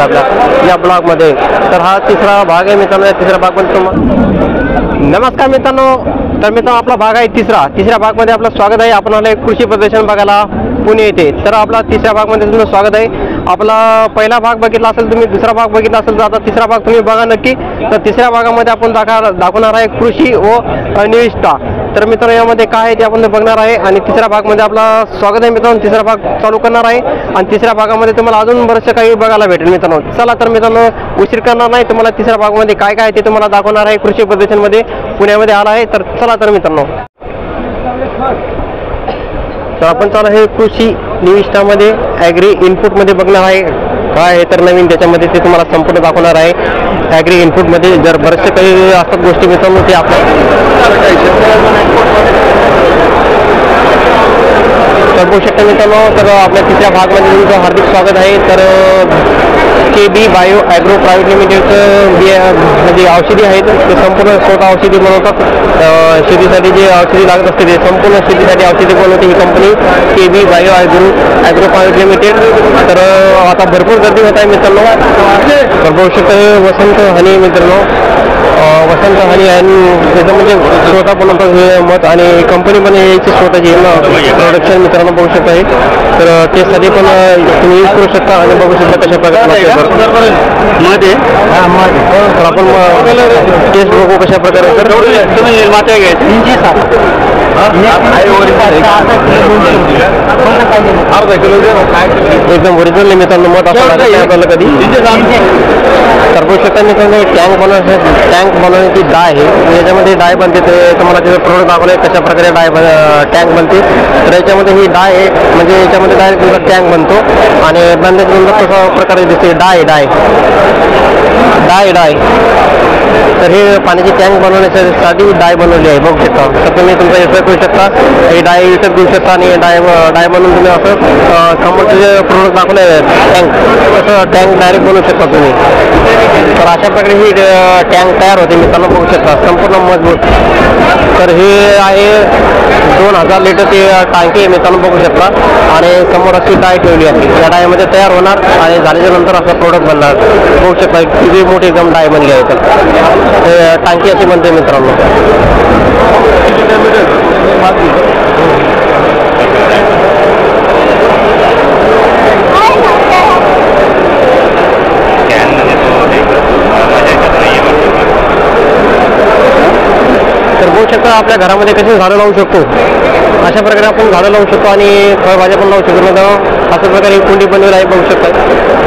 आपल्या या ब्लॉगमध्ये तर हा तिसरा भाग आहे मित्रांनो. या तिसऱ्या भागमध्ये नमस्कार मित्रांनो. तर मित्रांनो आपला भाग आहे तिसऱ्या भागमध्ये आपलं स्वागत आहे. आपण आलो कृषी प्रदर्शन बघायला पुणे येथे. तर आपला तिसऱ्या भागमध्ये तुमचं स्वागत आहे. आपला पहिला भाग बघितला असेल तुम्ही, दुसरा भाग बघितला असेल तर आता तिसरा भाग तुम्ही बघा नक्की. तर तिसऱ्या भागामध्ये आपण दाखवणार आहे कृषी व निविष्ठा. तर मित्रांनो यामध्ये काय आहे ते आपण बघणार आहे आणि तिसऱ्या भागमध्ये आपला स्वागत आहे मित्रांनो. तिसरा भाग चालू करणार आहे आणि तिसऱ्या भागामध्ये तुम्हाला अजून बरेचसे काही बघायला भेटेल मित्रांनो. चला तर मित्रांनो उशीर करणार नाही, तुम्हाला तिसऱ्या भागामध्ये काय काय ते तुम्हाला दाखवणार आहे. कृषी प्रदर्शनमध्ये पुण्यामध्ये आला आहे. तर चला तर मित्रांनो, तर आपण चालू आहे कृषी निविष्ठामध्ये ॲग्री इनपुटमध्ये बघणार आहे काय आहे तर नवीन त्याच्यामध्ये ते तुम्हाला संपूर्ण दाखवणार आहे. ॲग्री इनपुटमध्ये जर बरेचसे काही असतात गोष्टी मित्रांनो ते आपण तर बघू शकता मित्रांनो. तर आपल्या तिसऱ्या भागमध्ये तुमचं हार्दिक स्वागत आहे. तर KB बायो ॲग्रो प्रायव्हेट लिमिटेडचं म्हणजे औषधी आहेत ते संपूर्ण स्वतः औषधी बनवतात. शेतीसाठी जे औषधी लागत असते ते संपूर्ण शेतीसाठी औषधी बनवते ही company KB bio agro private limited. तर आता भरपूर गर्दी होत आहे मित्रांनो. तर बघू शकता वसंत हनी मित्रांनो, वसंत हनी आणि त्याचं म्हणजे स्वतः बनवतात हे मत आणि कंपनी पण याची स्वतःची प्रोडक्शन मित्रांनो बघू शकता आहे. तर त्यासाठी पण तुम्ही यूज करू शकता आणि बघू शकता कशा प्रकारे मध्ये तर आपण टेस्ट बघू कशा प्रकारे. तर तुम्ही माते घ्यायची अर्धा किलो एकदम ओरिजिनल मित्रांनो मत असं आपल्याला कधी. तर बघू शकता मित्रांनो टँक बनवण्याची डाय आहे. याच्यामध्ये डाय बनते ते तुम्हाला त्याचं प्रोडक्ट दाखवलं कशा प्रकारे टँक बनते. तर याच्यामध्ये ही डाय आहे म्हणजे याच्यामध्ये डायरेक्ट तुमचा टँक बनतो आणि बनण्याच्या कशा प्रकारे दिसते डाय. तर हे पाण्याची टँक बनवण्यासाठी डाय बनवली आहे बघू शकता. तर तुम्ही तुमचा विचार करू शकता हे डाय विकत घेऊ शकता आणि डाय बनवून तुम्ही असं समोरचे जे प्रोडक्ट दाखवले टँक तसं टँक डायरेक्ट बनवू शकता तुम्ही. तर अशा प्रकारे ही टँक तयार होते मित्रांनो बघू शकता संपूर्ण मजबूत. तर हे आहे 2000 लिटर ते टाकी आहे मित्रांनो बघू शकता आणि समोर अशी डाय ठेवली आहे. या डायमध्ये तयार होणार आणि झाल्याच्या नंतर असं प्रोडक्ट बनणार बघू शकता. किती मोठी एकदम डाय बनली आहे. तर टाकी अशी बनते मित्रांनो. तर बघू शकता आपल्या घरामध्ये कशी झाडं लावू शकतो अशा प्रकारे आपण झाडं लावू शकतो आणि फळभाज्या पण लावू शकतो. अशा प्रकारे कुंडी बनवली आहे बघू शकता.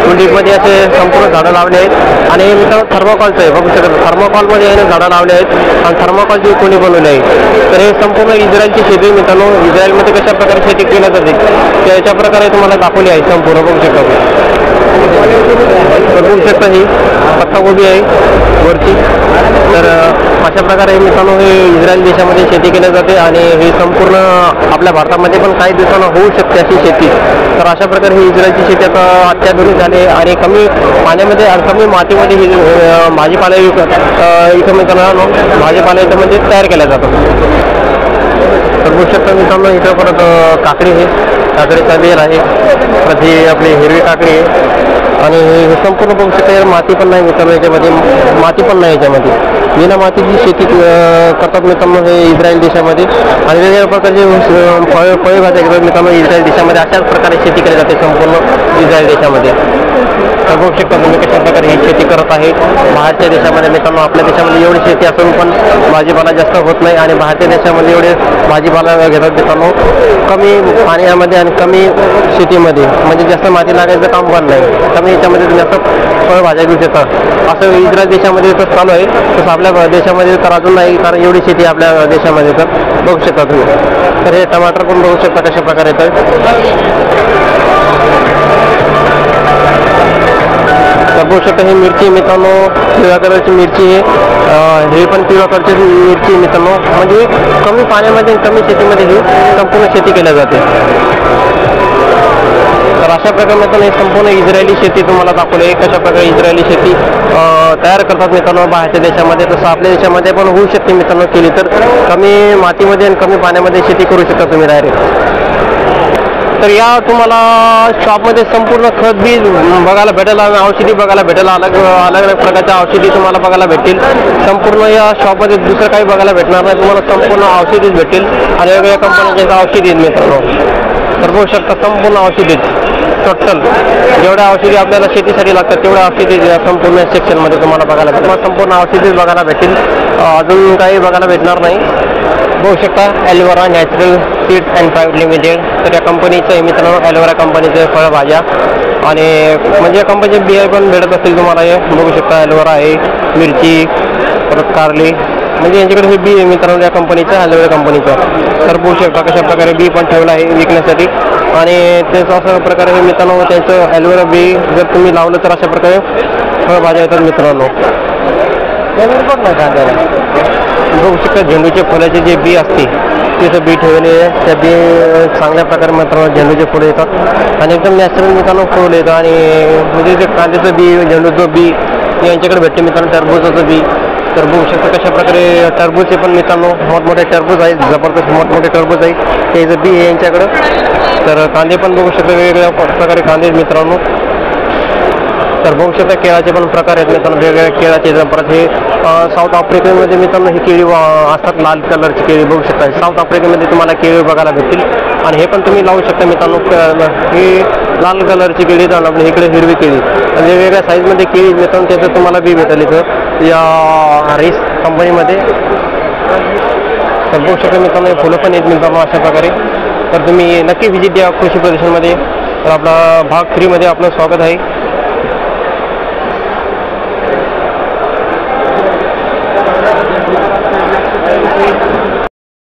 कुंडीमध्ये असे संपूर्ण झाडं लावले आहेत आणि मित्रांनो थर्मोकॉलचं आहे बघू शकता. थर्मोकॉलमध्ये झाडं लावले आहेत आणि थर्मोकॉलची कुंडी बनवली आहे. तर हे संपूर्ण इस्रायलची शेती मित्रांनो. इस्रायलमध्ये कशा प्रकारे शेती केली जाते त्याच्या प्रकारे तुम्हाला दाखवली आहे संपूर्ण बघू शकता. बघू शकता ही पत्ताकोबी आहे वरती. तर अशा प्रकारे मित्रांनो हे इस्रायल देशामध्ये शेती केली जाते आणि हे संपूर्ण आपल्या भारतामध्ये पण काही दिवसांना होऊ शकते अशी शेती. तर अशा प्रकारे ही इस्रायलची शेती आता अत्याधुनिक झाली आणि कमी पाण्यामध्ये आणि कमी मातीमध्ये ही भाजीपाला इथं मित्रांनो भाजीपाला इथं म्हणजे तयार केला जातो. तर बघू शकता मित्रांनो इथं परत काकडी आहे, काकडीचा बेर आहे, परत ही आपली हिरवी काकडी आहे आणि हे संपूर्ण बघू शकता माती पण नाही मित्रांनो. याच्यामध्ये माती पण नाही याच्यामध्ये बिना मातीची शेती करतात मित्रांनो हे इस्रायल देशामध्ये. आणि वेगवेगळ्या प्रकारचे फळभाज्या घेतात मित्रांनो इस्रायल देशामध्ये. अशाच प्रकारे शेती केली जाते संपूर्ण इस्रायल देशामध्ये. तर बघू शकता तुम्ही कशा प्रकारे ही शेती करत आहे बाहेरच्या देशामध्ये मित्रांनो. आपल्या देशामध्ये एवढी शेती असून पण भाजीपाला जास्त होत नाही आणि बाहेरच्या देशामध्ये एवढे भाजीपाला घेतात मित्रांनो कमी पाण्यामध्ये आणि कमी शेतीमध्ये म्हणजे जास्त माती लागायचं काम पण नाही. कमी याच्यामध्ये तुम्ही असं फळभाज्या घेऊ शकता. असं इस्रायल देशामध्ये तर चालू आहे तसं आपल्या देशामध्ये तर अजून नाही कारण एवढी शेती आपल्या देशामध्ये तर बघू शकता तुम्ही. तर हे टमाटर पण बघू शकता कशा प्रकारे. तर बघू शकता ही मिरची मित्रांनो पिवळ्या कलरची मिरची आहे. हे पण पिवळ्या कलरची मिरची मित्रांनो म्हणजे कमी पाण्यामध्ये कमी शेतीमध्ये ही संपूर्ण शेती केली जाते. तर अशा प्रकारे मित्रांनो हे संपूर्ण इस्रायली शेती तुम्हाला दाखवली कशा प्रकारे इस्रायली शेती तयार करतात मित्रांनो बाहेरच्या देशामध्ये. तसं आपल्या देशामध्ये पण होऊ शकते मित्रांनो केली तर कमी मातीमध्ये आणि कमी पाण्यामध्ये शेती करू शकता तुम्ही डायरेक्ट. तर या तुम्हाला शॉपमध्ये संपूर्ण खत बीज बघायला भेटेल आणि औषधी बघायला भेटेल. अलग अलग प्रकारच्या औषधी तुम्हाला बघायला भेटतील. संपूर्ण या शॉपमध्ये दुसरं काही बघायला भेटणार नाही. तुम्हाला संपूर्ण औषधीच भेटतील आणि वेगवेगळ्या कंपन्यांच्या औषधी आहेत मित्रांनो. तर बघू शकता संपूर्ण औषधीच टोटल जेवढ्या औषधी आपल्याला शेतीसाठी लागतात तेवढ्या औषधी संपूर्ण सेक्शनमध्ये तुम्हाला बघायला भेटेल. संपूर्ण औषधीच बघायला भेटतील. अजून काही बघायला भेटणार नाही. बघू शकता aloe vera natural seeds and private limited. तर या कंपनीचं आहे मित्रांनो, ॲलोवेरा कंपनीचे फळभाज्या आणि म्हणजे कंपनीचे बिया पण भेटत असतील तुम्हाला. हे बघू शकता ॲलोवेरा आहे, मिरची, परत कारली, म्हणजे यांच्याकडे हे बी आहे मित्रांनो या कंपनीचं, ॲलोवेरा कंपनीचं. तर बघू शकता कशा प्रकारे बी पण ठेवलं आहे विकण्यासाठी आणि त्याचं अशा प्रकारे हे मित्रांनो त्यांचं ॲलोवेरा बी जर तुम्ही लावलं तर अशा प्रकारे फळभाज्या येतात मित्रांनो. पण नाही कांद्याला बघू शकता झेंडूच्या फुलाचे जे बी असते त्याचं बी ठेवले आहे. त्या बी चांगल्या प्रकारे मित्रांनो झेंडूचे फुलं येतात आणि एकदम नॅचरल मित्रांनो फुलं येतं आणि म्हणजे ते कांद्याचं बी, झेंडूचं बी यांच्याकडे भेटते मित्रांनो, टरबूजाचं बी. तर बघू शकता कशा प्रकारे टरबूजचे पण मित्रांनो मोठमोठे टरबूज आहेत, जबरदस्त मोठमोठे टरबूज आहेत त्याचं बी आहे यांच्याकडं. तर कांदे पण बघू शकता वेगवेगळ्या प्रकारे कांदे मित्रांनो. तर बघू शकता केळाचे पण प्रकार आहेत मित्रांनो, वेगवेगळ्या केळाचे. परत हे साऊथ आफ्रिकेमध्ये मित्रांनो ही केळी असतात, लाल कलरची केळी बघू शकता. साऊथ आफ्रिकेमध्ये तुम्हाला केळी बघायला भेटतील आणि हे पण तुम्ही लावू शकता मित्रांनो. ही लाल कलरची केळी तर आपल्या इकडे हिरवी केळी आणि वेगवेगळ्या साईजमध्ये केळी मित्रांनो त्याचं तुम्हाला बी भेटेल इथं या रेस कंपनीमध्ये. तर बघू शकता मित्रांनो फुलं पण आहेत मित्रांनो अशा प्रकारे. तर तुम्ही नक्की व्हिजिट द्या कृषी प्रदर्शनमध्ये. तर आपला भाग 3 मध्ये आपलं स्वागत आहे.